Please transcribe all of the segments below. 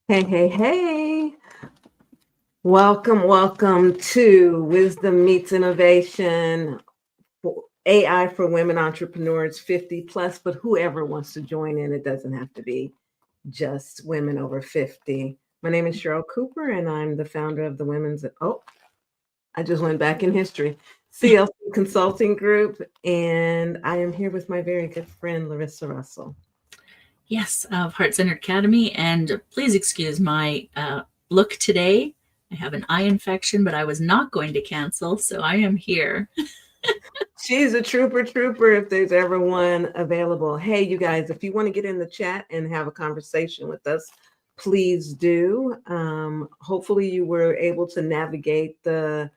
Hey, hey, hey. Welcome to Wisdom Meets Innovation, AI for Women Entrepreneurs 50 plus, but whoever wants to join in, it doesn't have to be just women over 50. My name is Cheryl Cooper, and I'm the founder of the Women's, I just went back in history, CLC Consulting Group, and I am here with my very good friend, Larissa Russell. Yes, of Heart Centered Academy. And please excuse my look today. I have an eye infection, but I was not going to cancel, so I am here. She's a trooper if there's ever one available. Hey, you guys, if you want to get in the chat and have a conversation with us, please do. Hopefully you were able to navigate the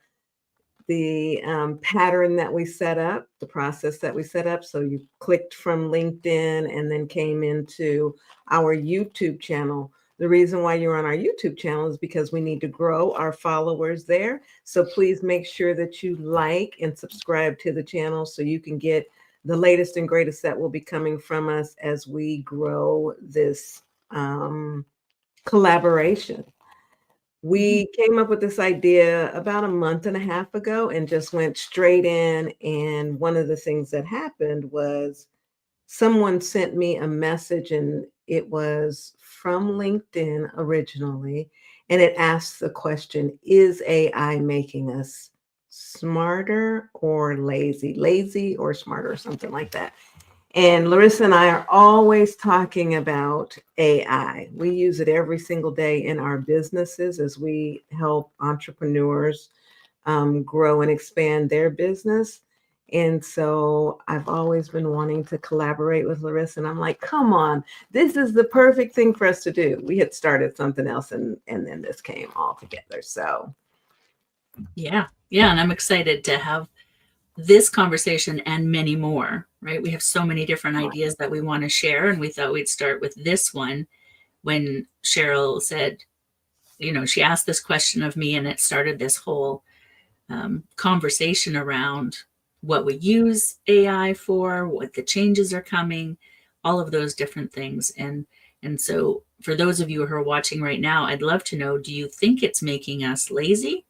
pattern that we set up, the process that we set up. So you clicked from LinkedIn and then came into our YouTube channel. The reason why you're on our YouTube channel is because we need to grow our followers there. So please make sure that you like and subscribe to the channel so you can get the latest and greatest that will be coming from us as we grow this collaboration. We came up with this idea about a month and a half ago and just went straight in. And one of the things that happened was someone sent me a message, and it was from LinkedIn originally. And it asked the question, is AI making us smarter or lazy or smarter, or something like that? And Larissa and I are always talking about AI. We use it every single day in our businesses as we help entrepreneurs grow and expand their business. And so I've always been wanting to collaborate with Larissa. And I'm like, come on, this is the perfect thing for us to do. We had started something else and then this came all together. So Yeah. And I'm excited to have this conversation and many more, right? We have so many different ideas that we want to share. And we thought we'd start with this one when Cheryl said, she asked this question of me, and it started this whole conversation around what we use AI for, what the changes are coming, all of those different things. And so for those of you who are watching right now, I'd love to know, do you think it's making us lazy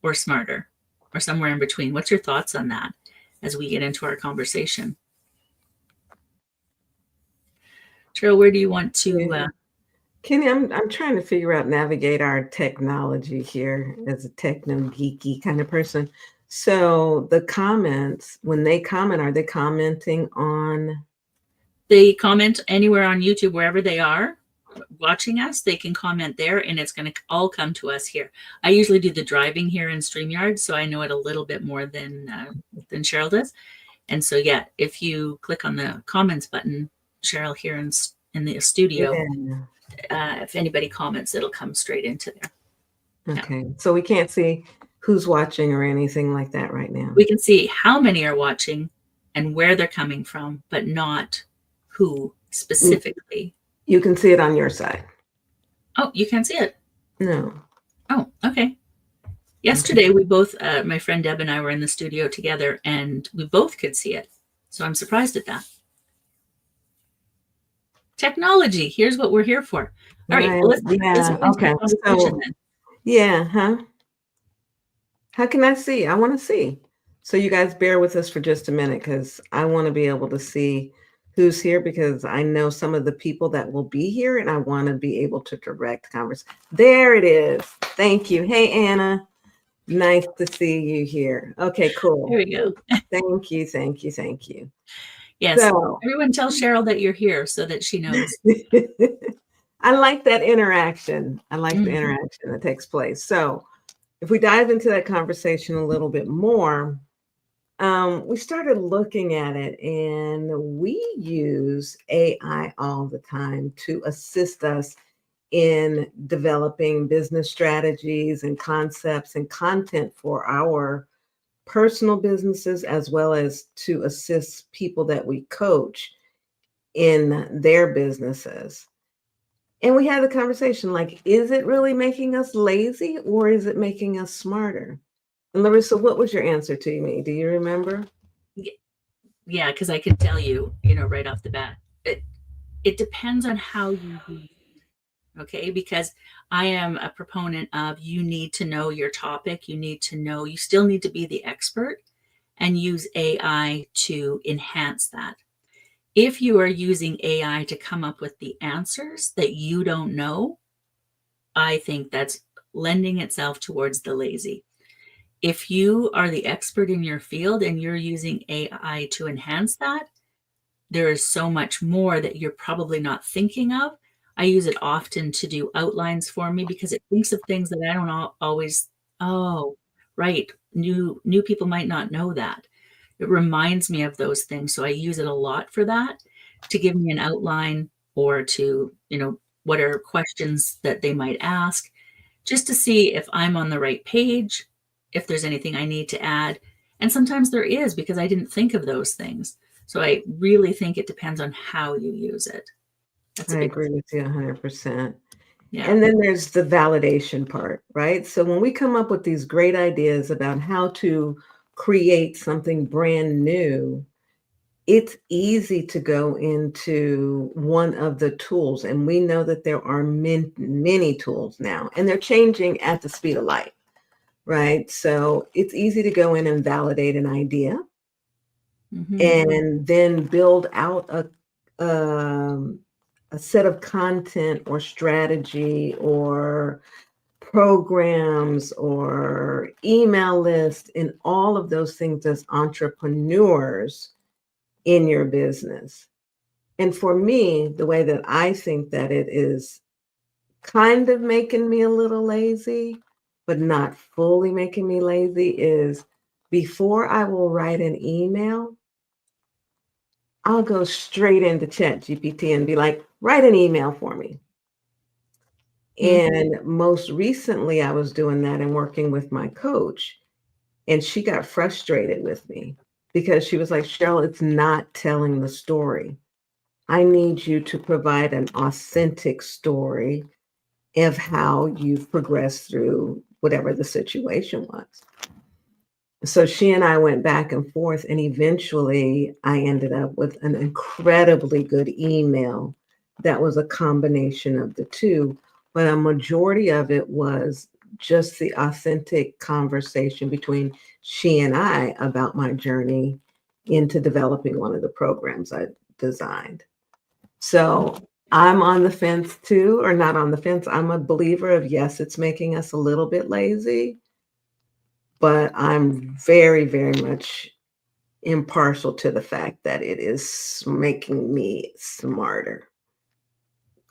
or smarter or somewhere in between? What's your thoughts on that as we get into our conversation? Cheryl, where do you want to? Kenny, I'm trying to figure out, navigate our technology here as a techno geeky kind of person. So the comments, when they comment, are they commenting on? They comment anywhere on YouTube, wherever they are watching us, they can comment there, and it's going to all come to us here. I usually do the driving here in StreamYard, so I know it a little bit more than Cheryl does. And so, yeah, if you click on the comments button, Cheryl here in the studio, if anybody comments, it'll come straight into there. Okay, yeah. So we can't see who's watching or anything like that right now. We can see how many are watching and where they're coming from, but not who specifically. You can see it on your side. Oh, you can't see it? No. Oh, okay. Yesterday, we both, my friend Deb and I were in the studio together, and we both could see it. So I'm surprised at that. Technology. Here's what we're here for. All right. Well, okay. So, yeah. Huh? How can I see? I want to see. So you guys bear with us for just a minute, because I want to be able to see who's here, because I know some of the people that will be here, and I want to be able to direct conversation. There it is. Thank you. Hey, Anna. Nice to see you here. Okay, cool. There we go. Thank you. Yes. So, everyone tell Cheryl that you're here so that she knows. I like that interaction. I like the interaction that takes place. So if we dive into that conversation a little bit more, we started looking at it, and we use AI all the time to assist us in developing business strategies and concepts and content for our personal businesses, as well as to assist people that we coach in their businesses. And we had the conversation, like, is it really making us lazy, or is it making us smarter? And Larissa, what was your answer to me? Do you remember? Yeah, because I can tell you, right off the bat, it depends on how you use Okay, because I am a proponent of you need to know your topic. You need to know, you still need to be the expert and use AI to enhance that. If you are using AI to come up with the answers that you don't know, I think that's lending itself towards the lazy. If you are the expert in your field and you're using AI to enhance that, there is so much more that you're probably not thinking of. I use it often to do outlines for me because it thinks of things that I don't always, oh, right. New people might not know that. It reminds me of those things. So I use it a lot for that, to give me an outline, or to, what are questions that they might ask, just to see if I'm on the right page, if there's anything I need to add. And sometimes there is, because I didn't think of those things. So I really think it depends on how you use it. That's I a big, agree with you 100%. yeah. And then there's the validation part, right? So when we come up with these great ideas about how to create something brand new, it's easy to go into one of the tools. And we know that there are many tools now, and they're changing at the speed of light, right? So it's easy to go in and validate an idea Mm-hmm. and then build out um, a set of content or strategy or programs or email lists and all of those things as entrepreneurs in your business. And for me, the way that I think that it is kind of making me a little lazy, but not fully making me lazy, is before I will write an email, I'll go straight into ChatGPT and be like, write an email for me. Mm-hmm. And most recently, I was doing that and working with my coach. And she got frustrated with me because she was like, Cheryl, it's not telling the story. I need you to provide an authentic story of how you've progressed through whatever the situation was. So she and I went back and forth, and eventually I ended up with an incredibly good email that was a combination of the two. But a majority of it was just the authentic conversation between she and I about my journey into developing one of the programs I designed. So I'm on the fence too, or not on the fence. I'm a believer of yes, it's making us a little bit lazy, but I'm very, very much impartial to the fact that it is making me smarter,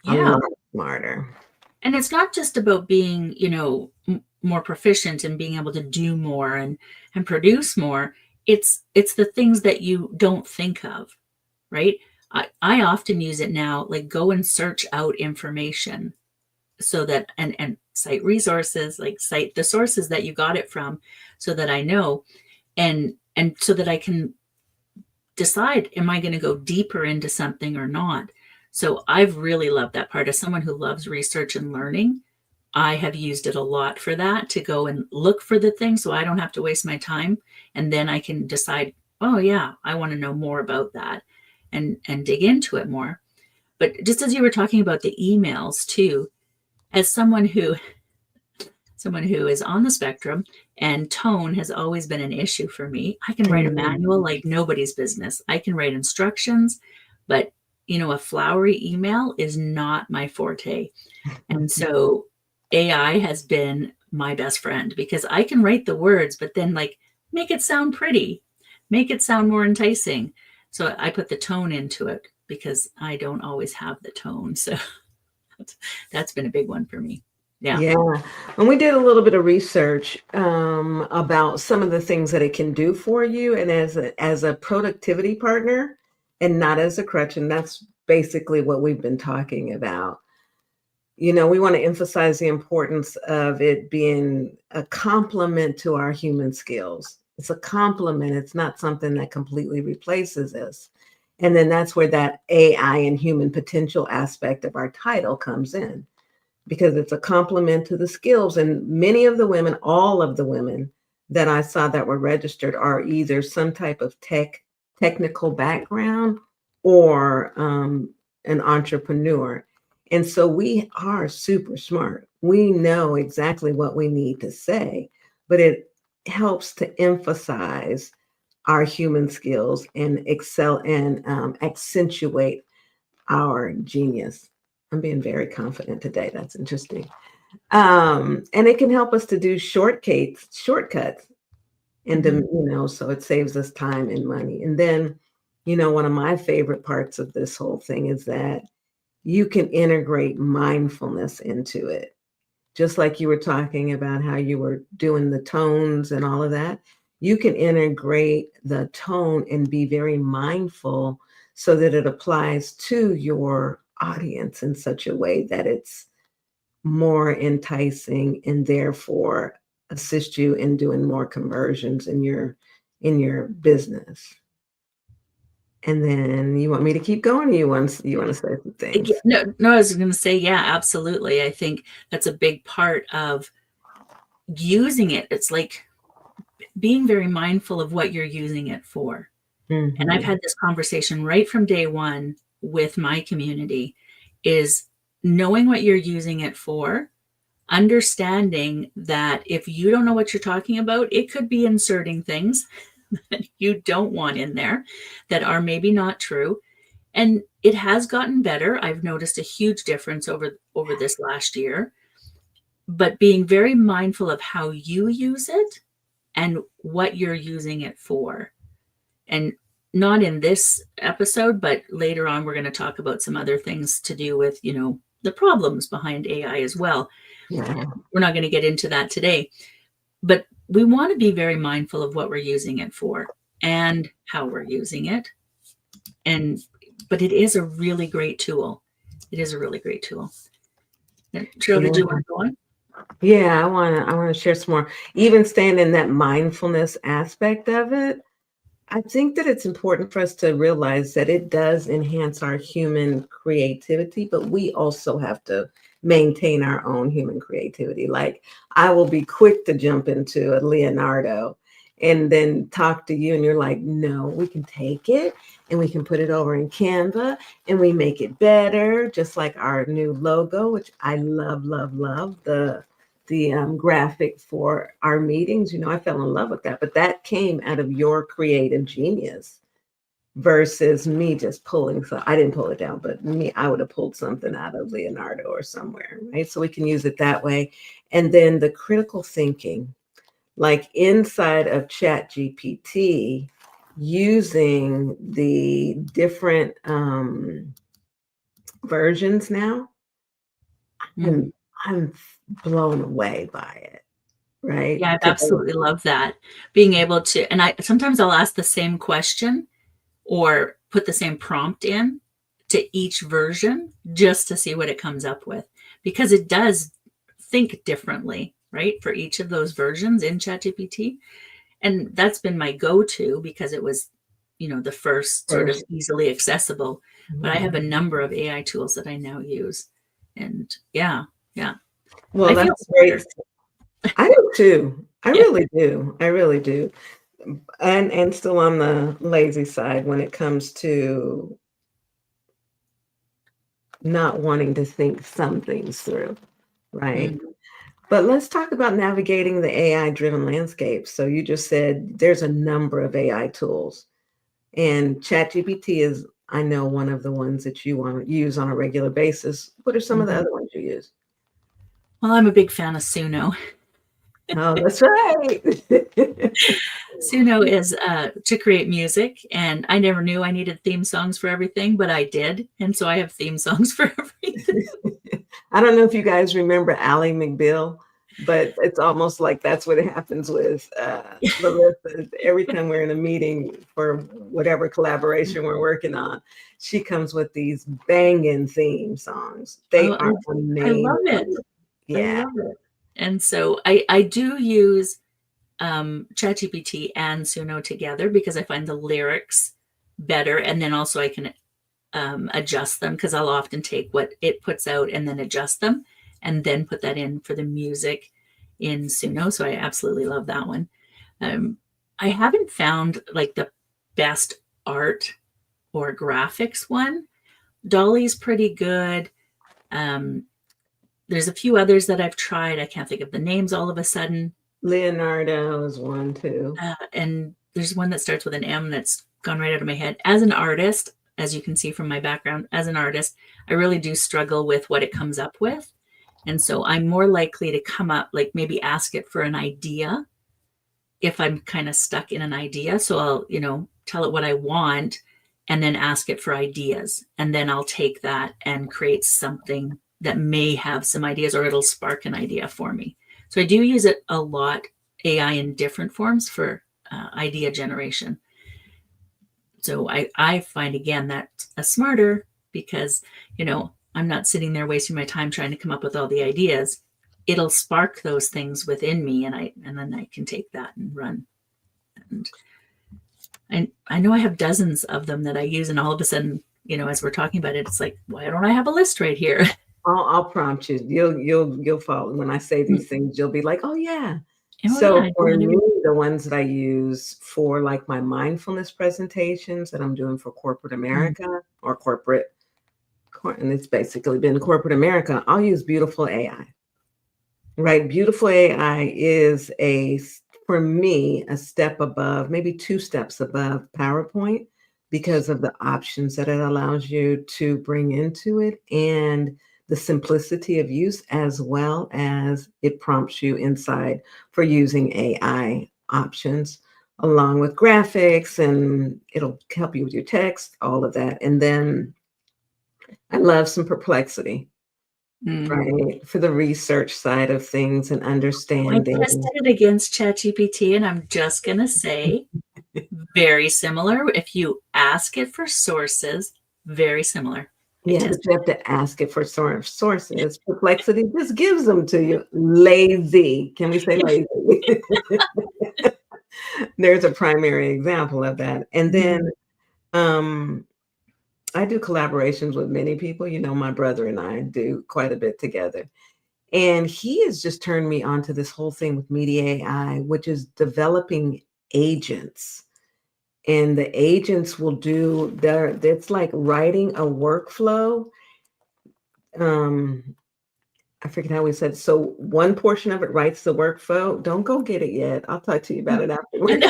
a Yeah. lot smarter. And it's not just about being, more proficient and being able to do more and produce more. It's the things that you don't think of, right? I often use it now, like go and search out information, so that, and cite resources, like cite the sources that you got it from, so that I know, and so that I can decide, am I going to go deeper into something or not? So I've really loved that part. As someone who loves research and learning, I have used it a lot for that, to go and look for the thing so I don't have to waste my time. And then I can decide, oh yeah, I want to know more about that, and dig into it more. But just as you were talking about the emails too, as someone who is on the spectrum, and tone has always been an issue for me. I can write a manual Mm. like nobody's business. I can write instructions, but a flowery email is not my forte. And so AI has been my best friend, because I can write the words, but then like make it sound pretty, make it sound more enticing. So I put the tone into it, because I don't always have the tone. So that's been a big one for me. Yeah. Yeah, and we did a little bit of research about some of the things that it can do for you, and as a productivity partner, and not as a crutch. And that's basically what we've been talking about. We want to emphasize the importance of it being a complement to our human skills. It's a complement. It's not something that completely replaces us. And then that's where that AI and human potential aspect of our title comes in, because it's a complement to the skills. And many of the women, all of the women that I saw that were registered, are either some type of technical background or an entrepreneur. And so we are super smart. We know exactly what we need to say, but it helps to emphasize our human skills and excel and accentuate our genius. I'm being very confident today. That's interesting. And it can help us to do shortcuts, and Mhm. so it saves us time and money. And then, one of my favorite parts of this whole thing is that you can integrate mindfulness into it. Just like you were talking about how you were doing the tones and all of that, you can integrate the tone and be very mindful so that it applies to your audience in such a way that it's more enticing and therefore assist you in doing more conversions in your business. And then you want me to keep going, or you want to say some Yeah, things? no, I was going to say, yeah, absolutely. I think that's a big part of using it. It's like being very mindful of what you're using it for. And I've Mhm. had this conversation right from day one with my community is knowing what you're using it for, understanding that if you don't know what you're talking about, it could be inserting things that you don't want in there that are maybe not true. And it has gotten better. I've noticed a huge difference over this last year, but being very mindful of how you use it and what you're using it for. And not in this episode, but later on we're going to talk about some other things to do with, the problems behind AI as well. Yeah. We're not going to get into that today, but we want to be very mindful of what we're using it for and how we're using it. And but it is a really great tool. It is a really great tool. And Cheryl, did you want Yeah. to go on? Yeah, I wanna share some more. Even staying in that mindfulness aspect of it, I think that it's important for us to realize that it does enhance our human creativity, but we also have to maintain our own human creativity. Like, I will be quick to jump into a Leonardo and then talk to you, and you're like, no, we can take it and we can put it over in Canva and we make it better, just like our new logo, which I love, love, love the graphic for our meetings. I fell in love with that, but that came out of your creative genius versus me just pulling. So I didn't pull it down, but I would have pulled something out of Leonardo or somewhere, right? So we can use it that way. And then the critical thinking, like inside of Chat GPT, using the different versions now, Mm. I'm I'm blown away by it, right? Yeah, I've To absolutely loved that. Being able to, and I sometimes I'll ask the same question or put the same prompt in to each version just to see what it comes up with because it does think differently, right? For each of those versions in ChatGPT. And that's been my go-to because it was, the first sort of first. easily accessible. But I have Mhm. a number of AI tools that I now use. And yeah, yeah. Well, I feel that's great. smarter. I do too. I Yeah. really do. I really do. And still on the lazy side when it comes to not wanting to think some things through, right? Mm. But let's talk about navigating the AI driven landscape. So you just said there's a number of AI tools, and ChatGPT is, I know, one of the ones that you want to use on a regular basis. What are some of the Mhm. other ones you use? Well, I'm a big fan of Suno. Oh, that's right. Suno is to create music, and I never knew I needed theme songs for everything, but I did, and so I have theme songs for everything. I don't know if you guys remember Ally McBeal, but it's almost like that's what happens with Larissa. Every time we're in a meeting for whatever collaboration we're working on, she comes with these banging theme songs. They Oh, are I love it. amazing. I Yeah. love it. And so I do use ChatGPT and Suno together because I find the lyrics better, and then also I can adjust them because I'll often take what it puts out and then adjust them, and then put that in for the music in Suno. So I absolutely love that one. Um, I haven't found like the best art or graphics one. Dolly's pretty good. There's a few others that I've tried. I can't think of the names all of a sudden. Leonardo is one too. And there's one that starts with an M that's gone right out of my head. As an artist, as you can see from my background, as an artist, I really do struggle with what it comes up with. And so I'm more likely to come up, like maybe ask it for an idea if I'm kind of stuck in an idea. So I'll, tell it what I want and then ask it for ideas. And then I'll take that and create something that may have some ideas, or it'll spark an idea for me. So I do use it a lot, AI in different forms for idea generation. So I find, again, that's a smarter because, I'm not sitting there wasting my time trying to come up with all the ideas. It'll spark those things within me, and then I can take that and run. And I know I have dozens of them that I use, and all of a sudden, as we're talking about it, it's like, why don't I have a list right here? I'll prompt you. You'll follow when I say these things. You'll be like, oh yeah. Oh, So yeah, for me, the ones that I use for like my mindfulness presentations that I'm doing for corporate America or corporate, and it's basically been corporate America, I'll use Beautiful AI. Right. Beautiful AI is for me, a step above, maybe 2 steps above PowerPoint because of the options that it allows you to bring into it and the simplicity of use, as well as it prompts you inside for using AI options along with graphics, and it'll help you with your text, all of that. And then I love some Perplexity. Right, for the research side of things and I understanding. tested it against ChatGPT, and I'm just going to say very similar. If you ask it for sources, very similar. Yeah, but you have to ask it for sources. Perplexity just gives them to you. Lazy. Can we say lazy? There's a primary example of that. And then I do collaborations with many people. My brother and I do quite a bit together. And he has just turned me on to this whole thing with Media AI, which is developing agents. And the agents will do it's like writing a workflow. I forget how we said. So one portion of it writes the workflow. Don't go get it yet. I'll talk to you about it afterwards.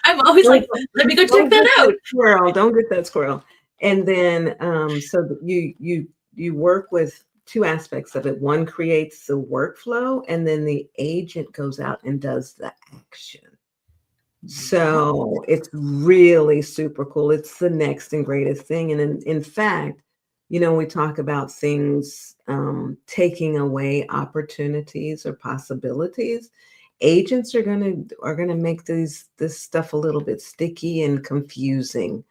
I'm always like, let me go check that out. Squirrel, don't get that squirrel. And then so you work with 2 aspects of it. One creates the workflow, and then the agent goes out and does the action. So it's really super cool. It's the next and greatest thing. And in fact, we talk about things taking away opportunities or possibilities. Agents are gonna make this stuff a little bit sticky and confusing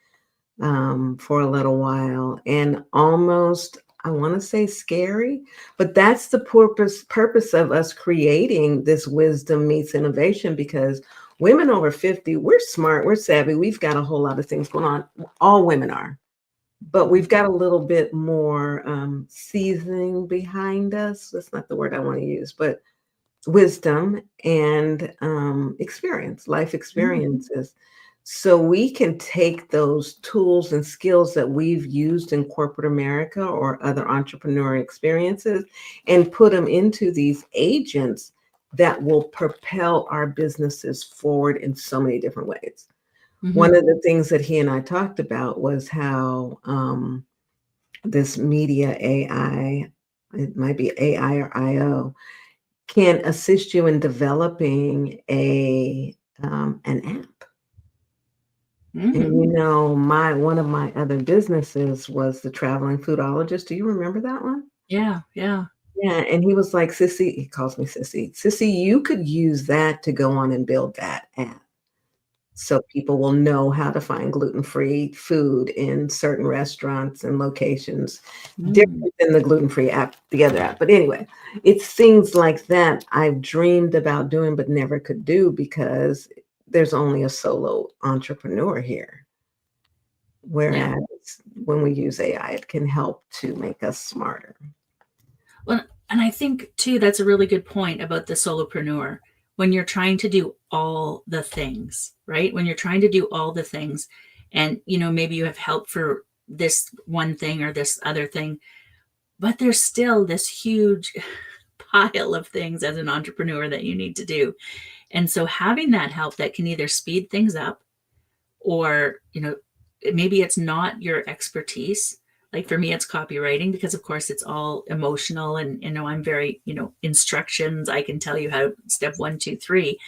for a little while, and almost, I want to say, scary. But that's the purpose of us creating this wisdom meets innovation, because women over 50, we're smart, we're savvy, we've got a whole lot of things going on. All women are. But we've got a little bit more seasoning behind us. That's not the word I want to use, but wisdom and experience, life experiences. So we can take those tools and skills that we've used in corporate America or other entrepreneurial experiences and put them into these agents that will propel our businesses forward in so many different ways. One of the things that he and I talked about was how this Media AI, it might be AI or IO, can assist you in developing an app. And one of my other businesses was the traveling foodologist. Do you remember that one? Yeah. Yeah, and he was like, Sissy, he calls me Sissy. Sissy, you could use that to go on and build that app. So people will know how to find gluten-free food in certain restaurants and locations, different than the gluten-free app, the other app. But anyway, it's things like that I've dreamed about doing, but never could do because there's only a solo entrepreneur here. Whereas when we use AI, it can help to make us smarter. Well, and I think too, that's a really good point about the solopreneur. When you're trying to do all the things, right? When you're trying to do all the things and, maybe you have help for this one thing or this other thing, but there's still this huge pile of things as an entrepreneur that you need to do. And so having that help that can either speed things up, or, maybe it's not your expertise. Like for me, it's copywriting, because of course it's all emotional, and, I'm very, instructions. I can tell you how step 1, 2, 3.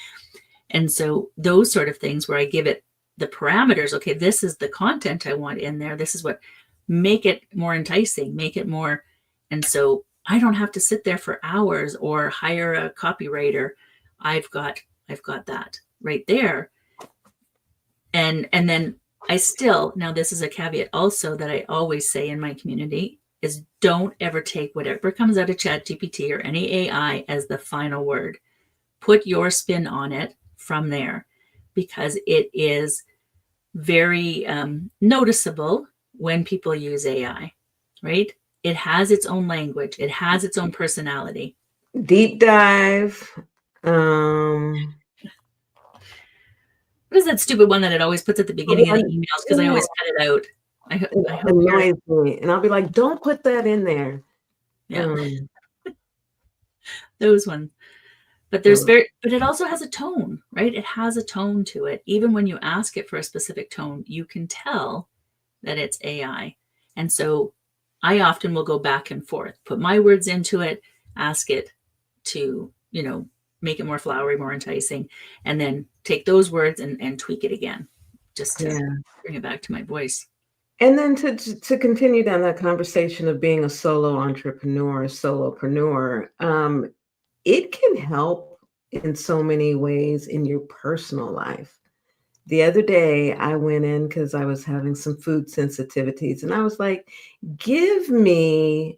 And so those sort of things where I give it the parameters. Okay, this is the content I want in there. This is what, make it more enticing, make it more. And so I don't have to sit there for hours or hire a copywriter. I've got that right there. And then I still, now this is a caveat also that I always say in my community, is don't ever take whatever comes out of ChatGPT or any AI as the final word. Put your spin on it from there, because it is very noticeable when people use AI, right? It has its own language. It has its own personality. Deep dive. What is that stupid one that it always puts at the beginning of the emails? Because I always cut it out. I hope annoys me, and I'll be like, "Don't put that in there." Yeah, those ones. But but it also has a tone, right? It has a tone to it. Even when you ask it for a specific tone, you can tell that it's AI. And so I often will go back and forth, put my words into it, ask it to, make it more flowery, more enticing, and then take those words and tweak it again, just to bring it back to my voice. And then to continue down that conversation of being a solo entrepreneur, solopreneur, it can help in so many ways in your personal life. The other day, I went in because I was having some food sensitivities, and I was like,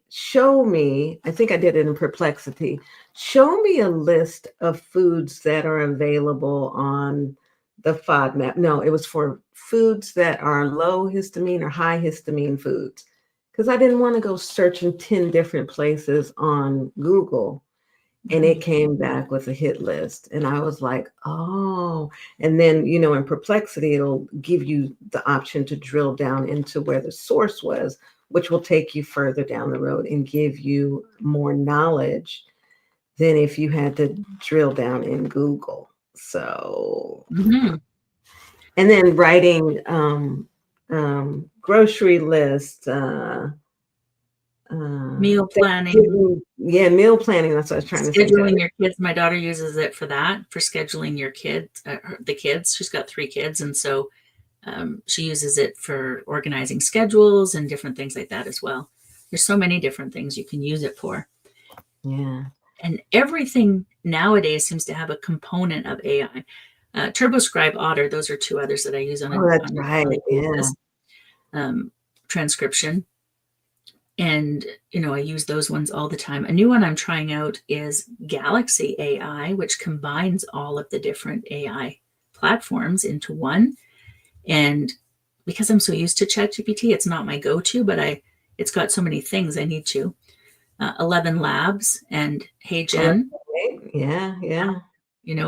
show me, I think I did it in Perplexity, show me a list of foods that are available on the FODMAP. No, it was for foods that are low histamine or high histamine foods, because I didn't want to go searching 10 different places on Google. And it came back with a hit list. And I was like, oh. And then, in Perplexity, it'll give you the option to drill down into where the source was, which will take you further down the road and give you more knowledge than if you had to drill down in Google. So, and then writing grocery lists, meal planning. Meal planning. That's what I was trying to say. Scheduling your kids. My daughter uses it for that, for scheduling your kids, the kids. She's got 3 kids. And so she uses it for organizing schedules and different things like that as well. There's so many different things you can use it for. Yeah. And everything nowadays seems to have a component of AI. TurboScribe, Otter, those are 2 others that I use on that's right. Yeah. Transcription. And, I use those ones all the time. A new one I'm trying out is Galaxy AI, which combines all of the different AI platforms into one. And because I'm so used to ChatGPT, it's not my go-to, but it's got so many things I need to. 11 Labs and Hey Jen. Yeah.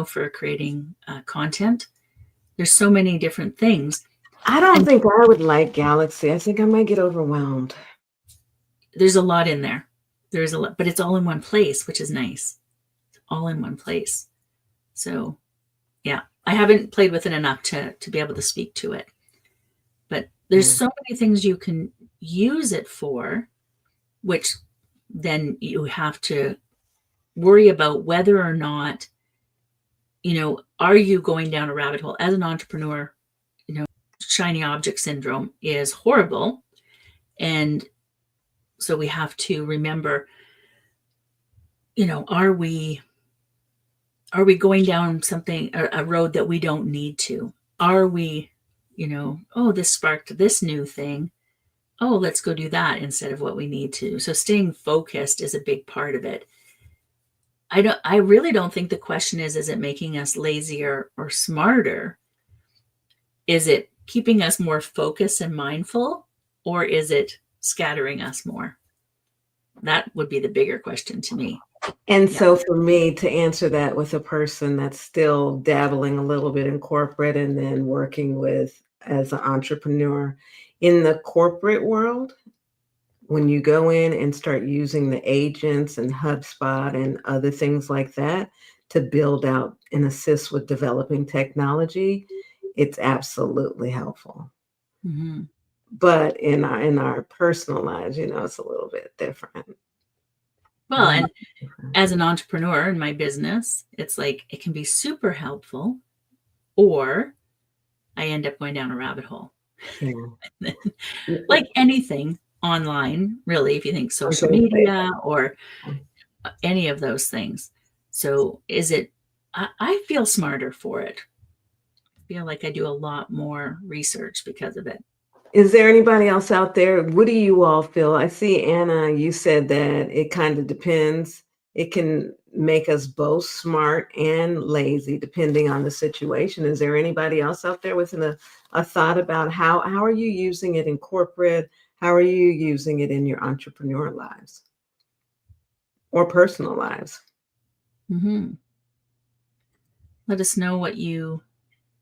For creating content. There's so many different things. I don't think I would like Galaxy. I think I might get overwhelmed. There's a lot in there. There's a lot, but it's all in one place, which is nice. It's all in one place. So, yeah, I haven't played with it enough to be able to speak to it. But there's so many things you can use it for, which then you have to worry about whether or not, are you going down a rabbit hole as an entrepreneur? Shiny object syndrome is horrible. And so we have to remember, are we going down a road that we don't need to? Are we, this sparked this new thing. Oh, let's go do that instead of what we need to. So staying focused is a big part of it. I really don't think the question is it making us lazier or smarter? Is it keeping us more focused and mindful, or is it scattering us more? That would be the bigger question to me. And so for me to answer that with a person that's still dabbling a little bit in corporate and then working with as an entrepreneur in the corporate world, when you go in and start using the agents and HubSpot and other things like that to build out and assist with developing technology, it's absolutely helpful. Mm-hmm. But in our personal lives, it's a little bit different. Well, and as an entrepreneur in my business, it's like it can be super helpful, or I end up going down a rabbit hole. Yeah. Like anything online, really, if you think I was social gonna say media or any of those things. So I feel smarter for it. I feel like I do a lot more research because of it. Is there anybody else out there? What do you all feel? I see, Anna, you said that it kind of depends. It can make us both smart and lazy depending on the situation. Is there anybody else out there with a thought about how are you using it in corporate? How are you using it in your entrepreneur lives or personal lives? Mm-hmm. Let us know what you're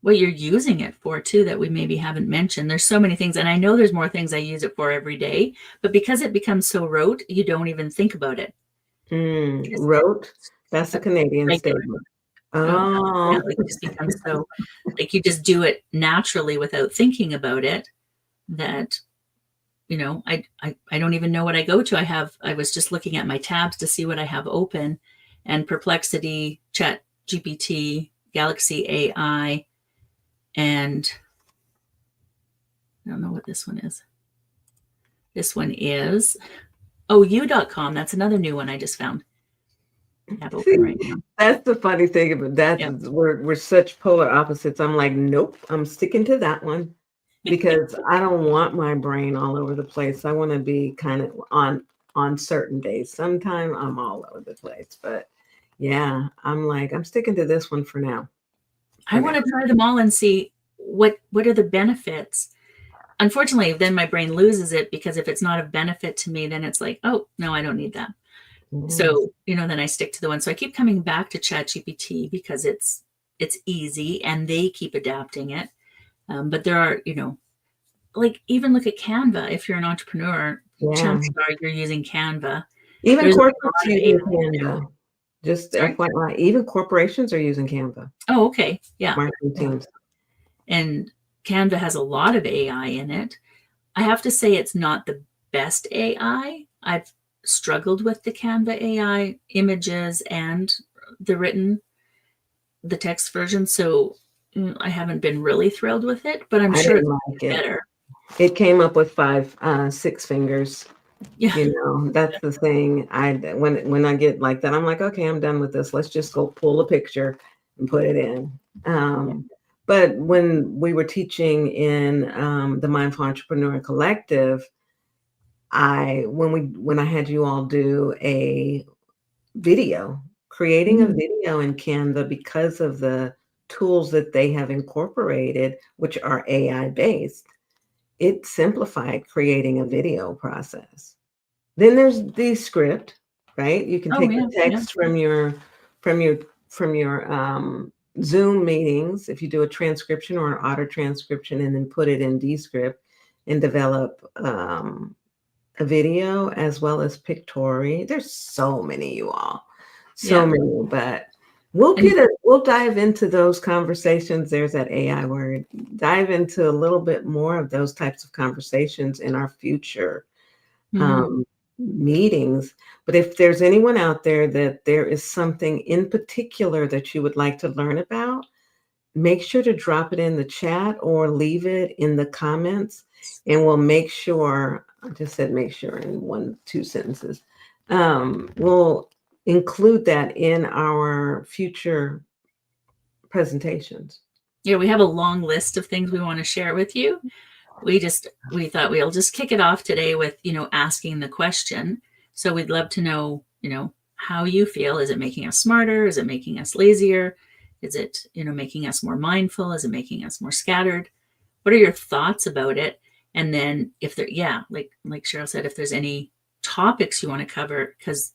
using it for too, that we maybe haven't mentioned. There's so many things, and I know there's more things I use it for every day, but because it becomes so rote, you don't even think about it. Rote? That's a Yep. Canadian Regular. statement. Oh, yeah, Oh, like it just becomes so, like you just do it naturally without thinking about it, that I don't even know what I go to. I was just looking at my tabs to see what I have open, and Perplexity, Chat GPT, Galaxy AI, and I don't know what this one is. This one is you.com. That's another new one I just found. I have open right see, now. that's the funny thing about that. Yep. We're such polar opposites. I'm like, nope, I'm sticking to that one because I don't want my brain all over the place. I want to be kind of on certain days. Sometime I'm all over the place, but yeah, I'm like, I'm sticking to this one for now. I want to try them all and see what are the benefits. Unfortunately, then my brain loses it, because if it's not of benefit to me, then it's like, oh no, I don't need that. So, then I stick to the one. So I keep coming back to ChatGPT because it's easy and they keep adapting it. But there are, like even look at Canva. If you're an entrepreneur, Yeah. chances are you're using Canva. Even There's a corporates lot of AI using in there. Canva. Just Sorry? FYI, even corporations are using Canva. Oh, okay. Yeah. Marketing teams. And Canva has a lot of AI in it. I have to say it's not the best AI. I've struggled with the Canva AI images and the text version. So I haven't been really thrilled with it, but I'm I sure didn't it's like it. better. It came up with six fingers. Yeah. That's the thing. When I get like that, I'm like, okay, I'm done with this. Let's just go pull a picture and put it in. But when we were teaching in the Mindful Entrepreneur Collective, when I had you all do a video, creating a video in Canva because of the tools that they have incorporated, which are AI based, it simplified creaing a video process. Then there's the script, right? You can Oh, take yeah. the text from your Zoom meetings, if you do a transcription or an auto transcription, and then put it in Descript and develop a video as well as Pictory. There's so many, you all, so Yeah. many, but And we'll dive into those conversations. There's that AI word. Dive into a little bit more of those types of conversations in our future meetings. But if there's anyone out there that there is something in particular that you would like to learn about, make sure to drop it in the chat or leave it in the comments, and we'll make sure. I just said make sure in 2 sentences. We'll include that in our future presentations. yeah, we have a long list of things we want to share with you. We thought we'll just kick it off today with, asking the question. So we'd love to know, how you feel. Is it making us smarter? Is it making us lazier? Is it, making us more mindful? Is it making us more scattered? What are your thoughts about it? And then if there, like Cheryl said, if there's any topics you want to cover, because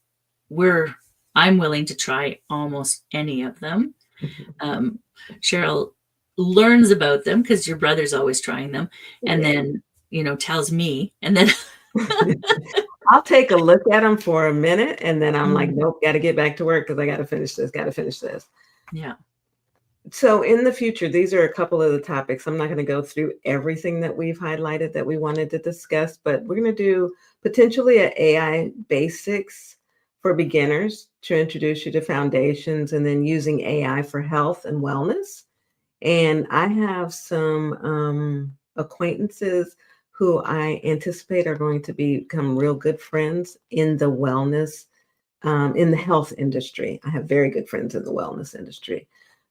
I'm willing to try almost any of them. Cheryl learns about them because your brother's always trying them, and then tells me, and then I'll take a look at them for a minute, and then I'm like, Mm, "Nope, gotta get back to work because I gotta finish this, gotta finish this." yeah. So in the future, these are a couple of the topics. I'm not gonna go through everything that we've highlighted that we wanted to discuss, but we're gonna do potentially a AI basics for beginners to introduce you to foundations, and then using AI for health and wellness. And I have some acquaintances who I anticipate are going to become real good friends in the wellness, in the health industry. I have very good friends in the wellness industry,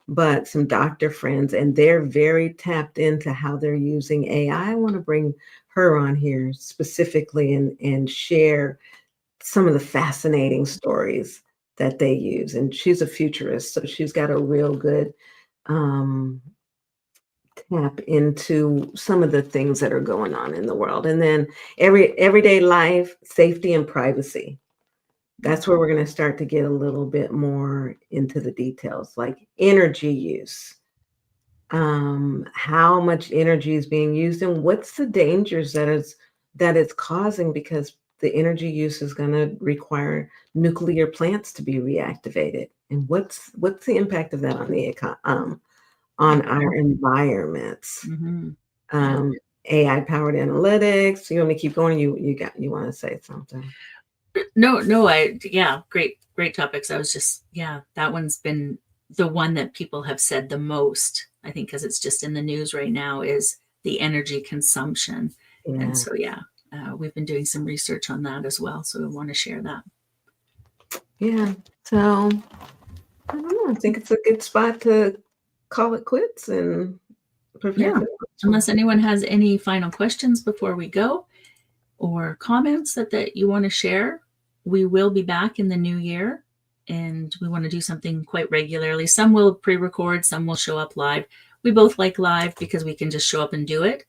but some doctor friends, and they're very tapped into how they're using AI. I want to bring her on here specifically and share some of the fascinating stories that they use. And she's a futurist, so she's got a real good um, tap into some of the things that are going on in the world. And then everyday life, safety and privacy. That's where we're going to start to get a little bit more into the details, like energy use. How much energy is being used and what's the dangers that it's causing, because the energy use is going to require nuclear plants to be reactivated. And what's the impact of that on the on our environments? Mhm. Yeah. Um, AI powered analytics. You want me to keep going? You want to say something? No, no, yeah, great topics. I was just, yeah, that one's been the one that people have said the most, I think, because it's just in the news right now, is the energy consumption. And Yeah. so, yeah, we've been doing some research on that as well. So we want to share that. Yeah. So I don't know. I think it's a good spot to call it quits and prepare Yeah. for the next one. Unless anyone has any final questions before we go, or comments that you want to share, we will be back in the new year, and we want to do something quite regularly. Some will pre-record, some will show up live. We both like live because we can just show up and do it.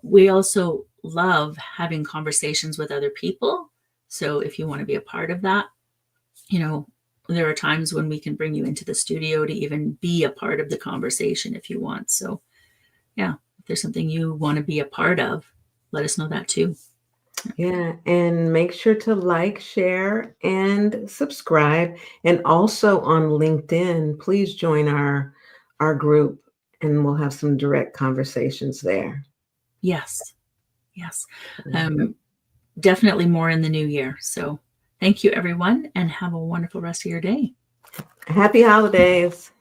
We also love having conversations with other people. So if you want to be a part of that, you know, there are times when we can bring you into the studio to even be a part of the conversation if you want. So yeah, if there's something you want to be a part of, let us know that too. Yeah, and make sure to like, share, and subscribe. And also on LinkedIn, please join our group, and we'll have some direct conversations there. Yes. Yes. Yeah. Um, Definitely more in the new year. So thank you, everyone, and have a wonderful rest of your day. Happy holidays.